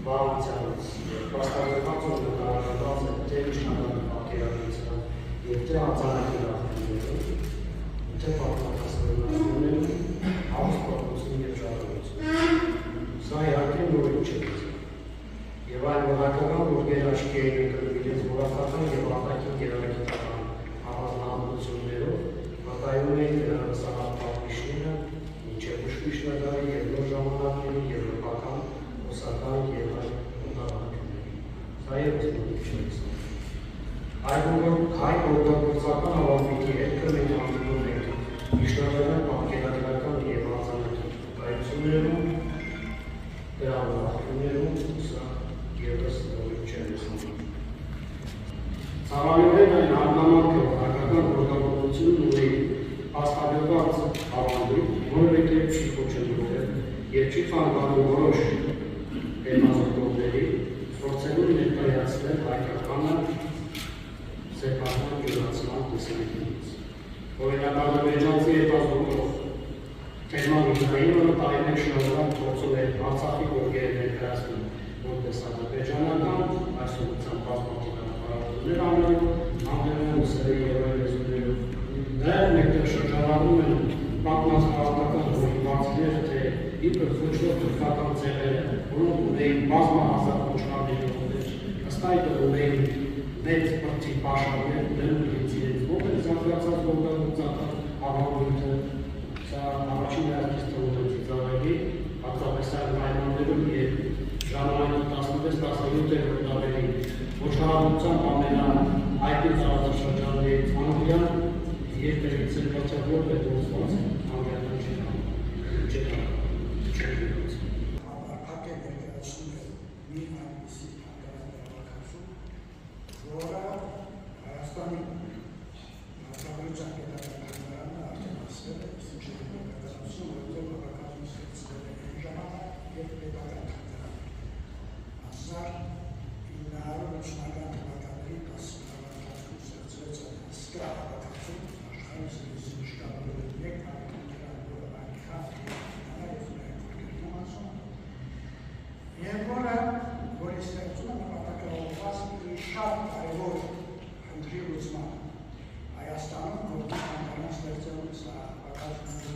վարությունից, պաստառական նկարագրված է թե իշխանական պատկերագրությամբ և թե արձանագրի ախտիներում, թե պատմական հարուստ պատմություն և ճարտարություն։ Սա իհարկե նորից չէ։ Եվ այն որակական, որ գերաշխի էին ընկրում իրենց որակական և արտաքին գերագիտական առանձնահատկություններով, վկայում էին հեռախոսահար պատմիչները մինչև ուշքիշ նկարի և նոր ժամանակների եվրոպական, ռուսական և այլ օտարությունների։ Սա ևս նորից չէ։ Հայ օգտագործական ավանդույթի հետքը մենք հանդիպում ենք միջնադարյան պատկերագրական և արձանագրի վկայություններում, գրավորություններում, սա ևս նորից չէ։ Ցավալիորեն այն հանգամանքը հայկական գործողությունն ունի հաստատված ավանդույթ, որովհետև չի խոչընդոտել և չի խանգարում որոշ հետազոտողների փորձելու ներկայացնել հայկականը սեփական յուրացման տեսանկյունից։ Օրինակ, ադրբեջանցի հետազոտող Թելման Իբրահիմովը տարիներ շարունակ փորձում է Արցախի գորգերը ներկայացնել որպես ադրբեջանական, այսօրության բազմաթիվ հրապարակումներ անելու, անգլերեն ուսերի և այլ լեզուներով։ Նաև մեկտեղ շրջանառում են պատմած քաղաքական հորինվածքներ, թե իբր ոչ որ թուրքական ցեղերը, որոնք ունեին բազմահազար ոչխարների, ըստ այդմ ունեին մեծ բրդի պաշարներ, ունենում իրենց մոտ են զարգացած գործողական ավանդույթը, սա առաջին հերթից թվում է ծիծաղելի, հատկապես այն պայմաններում, երբ ժամանակի 16-17-րդ դարերի ոչխարաբուծության ամենահայտնի տարածաշրջաններից Անգլիան երբևիցե բացառ պետորսված անգլիական չէր Ապարքակ է ներկայացնում է մի այնպիսի հանգարանավակացում, որը Հայաստանի Հանրապետության պետական հանգարանը արդեն ասվել է սուջերի ներկայացում, որտեղ հավաքածուն ստեղծվել է այն ժամանակ և պետական հանգարանը։ 1980-ական թվականների 10 հավաքածուն ստեղծվեց սկրա հավաքածուն, աշխարհի զրույցի շտաբը մեկ հավաքական, որը այնքան և որի ստեղծումը նպատակաուղղված մի շատ կարևոր խնդրի լուծման Հայաստանում գործի հանգարան ստեղծելուց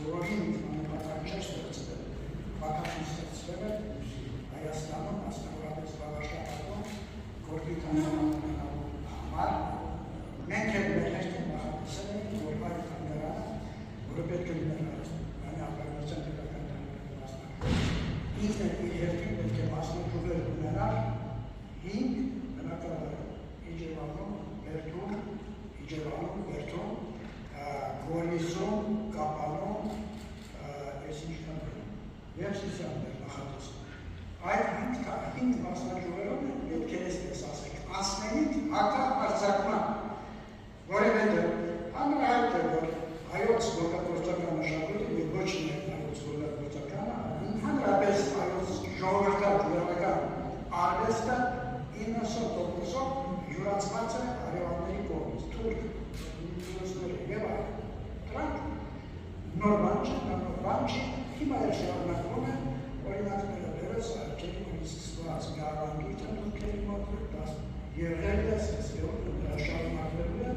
որոշում նպատակ չէ ստեղծվել, հավաքածուն ստեղծվել է Հայաստանում մասնավորապես Վաղաշապատում գործի հանգարան համար մենք էլ մեր հերթին նախատեսել ենք, որ այդ հանգարանը, որը պետք է լինել Հայաստանի պետական ինքն է իր հերթին պետք է մասնաճյուղեր ունենալ 5 բնակավայրում՝ Իջևանում, Բերդում, Գորիսում, Կապանում, և Սիսիանում նախատեսում։ Այդ 5 մասնաճյուղերում պետք է այսպես ասենք, անցնելիք հակառարձակման, որովհետև հանրահայտ է, որ հայոց գորգագործական մշակույթը և ոչ միայն հայոց գորգագործականը, հանրապես հայոց ժողովրդական արվեստը 90%-ով յուրացված է հարևանների կողմից, թուրք, ռուսներ և այլ։ Դրանք նոր բան չի, հիմա էլ շարունակվում են, օրինակները բերես արգելի ունից սկսված մի ավանդույթ են թուրքերի մոտ, եղել է, շարունակվելու է,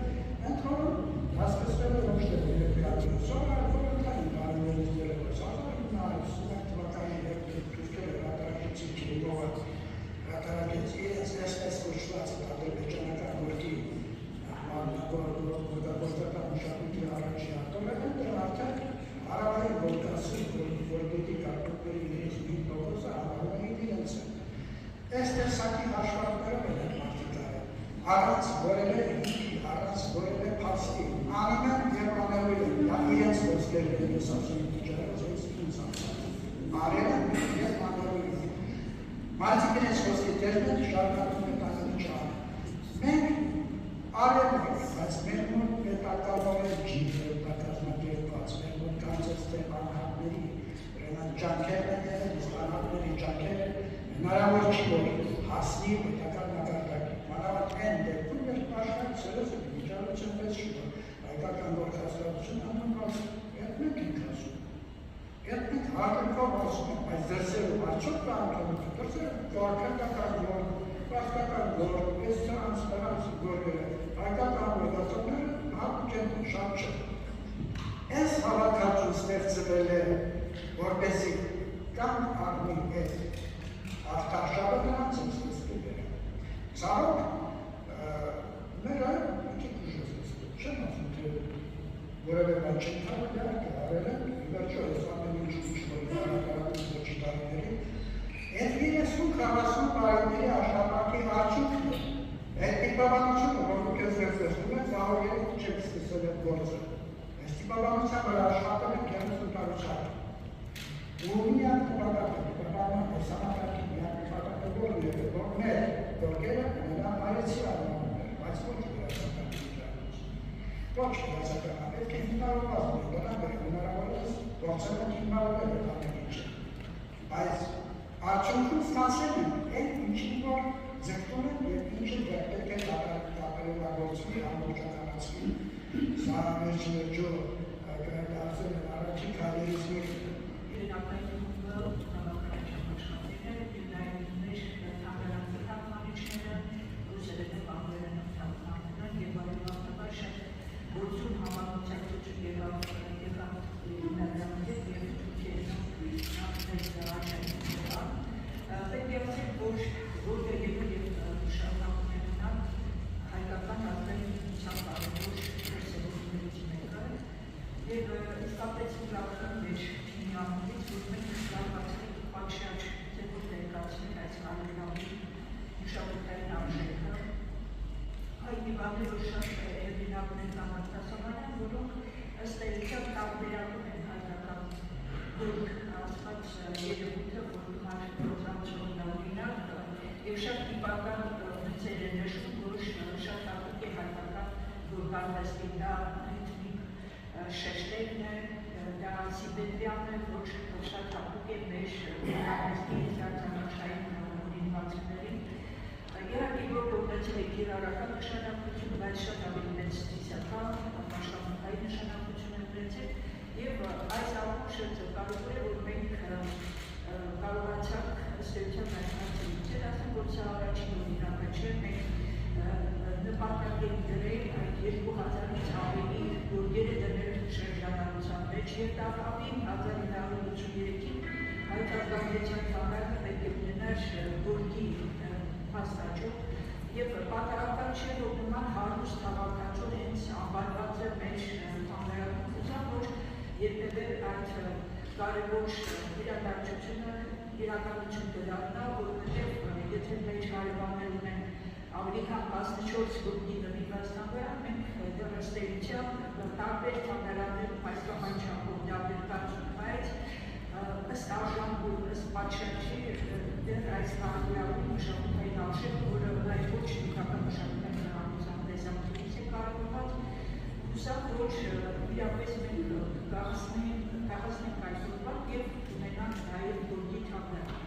ընտրոնում հասկացվել է ոչ թե ներկայացում, այլ որքանի տարիներից դերևս 1950 թվականի թուրքերը հրատարակեցին Քիրիլովը հրատարակեց իրենց այսպես կոչված ադրբեջանական գործի գորգագործական մշակույթի առաջի ատոմերը, դեռ արդեն հարավային Կովկասի գորգերի կարգուտների 95%-ը հավանում էին իրենց են։ Այս տեսակի հաշվարկներով են մարդիկ արել, առանց որևէ ինքի, առանց որևէ փաստի, անում են և անելու են, իրենց խոսքերն են ես ասում իջարած, ես ինձ ասում, արել են և անելու են։ Մարդիկ իրենց խոսքի տերն են, շարունակում են անելու չան։ Մենք արել ենք, բայց մեր մոտ պետականով է ջիվը կազմակերպված, մեր մոտ կանցեց թե անհատների, ջանքերն են եղել, իսկ անհատների ջանքերը հնարավոր չի, որ հասնի պետական մակարդակի։ Մանավանդ այն դեպքում, երբ աշխարհի միջավայրում պես չի, որ հայկական գործազգացությունը անունված երբ մենք ենք ասում։ Երբ մենք հարկով ասում ենք, բայց դրսերում արդյոք կա անդամություն, դրսերում կարգական շատ չէ։ Այս հավաքածուն ստեղծվել է, որպեսզի կամ առնի այդ արտաշավը նրանց են ստեղծվել։ Ցավոք, մերը մի քիչ ուժեցել, չեմ ասում, թե որևէ բան չեն կարող արել են, վերջո ես ամեն ինչ ինչ-որ հակառակի ոչի տարիների, այդ 30-40 տարիների աշխատանքի արդյունքն է, այդ տիպաբանությունը, որ դուք ես վերցնում եք, զահորյալից չեք սկսել այդ գործը։ Այս տիպաբանության վրա աշխատել են 30 տարուչակ։ Ու միակ տիպաբանը, սանատարկի միակ տիպաբանը որն է, որ մեր գործերը նրան այեցի արմանում էր, բայց ոչ վերասականի միջանոց։ Ոչ վերասականը, պետք է հիմնարոված է, դրանք հնարավորից գործել են հիմնարովել է ամեն ինչը։ Բայց արդյունքում ստացել են այն ինչին, որ ձգտում են և ինչը պետք է կատարելագործվի, ամբողջականացվի, սա վերջիվերջո գրագործել են առաջին քայլերից մեկը։ Եվ շատ տիպական նցեր են նշում, որ շատ հատուկ է հայկական գորգարվեստի, դա ռիթմիկ շեշտերն է, դա սիբետրիան է, որ շատ հատուկ է մեր գորգարվեստի զարգացումային ունինվածքներին։ Իհարկե, որ կողմեցել է կիրառական նշանակություն, բայց շատ ավելի մեծ ստիսական, աշխատանքային նշանակություն է ունեցել, և այս ամբողջը կարևոր է, որ մենք կարողացանք ստեղծել հայտնացել, ասեմ, որ սա առաջին օրինակը չէ, մենք նպատակ ենք դրել այդ 2000-ից ավելի գորգերը դնել շրջանառության մեջ, և դա ավին 1983-ին այդ արտադրության ծառայը պետք է ունենար գորգի փաստաճյուղ, և պատահական չէ, որ նման հարուստ հավաքածու հենց անվանված է մեր հանրապետության, որ երբևէ այդ կարևոր իրադարձությունը իրականություն կդառնա, որովհետև եթե մեր հարևաններ ունեն ավելի քան 14 գորգի նվիրված թանգարան, մենք դեռ ըստ էության տարբեր թանգարաններում այս կամ այն չափով դավեր կարծում, բայց ըստ արժանքու, ըստ պատշաճի դեռ այս տարբերակի մշակութային արժեքը, որը այդ ոչ նյութական մշակութային հարուսան տեսանկյունից է կարևորված, հուսանք, որ իրապես մենք կհասնենք այսօրվա և ունենանք նաև գորգի թանգարան։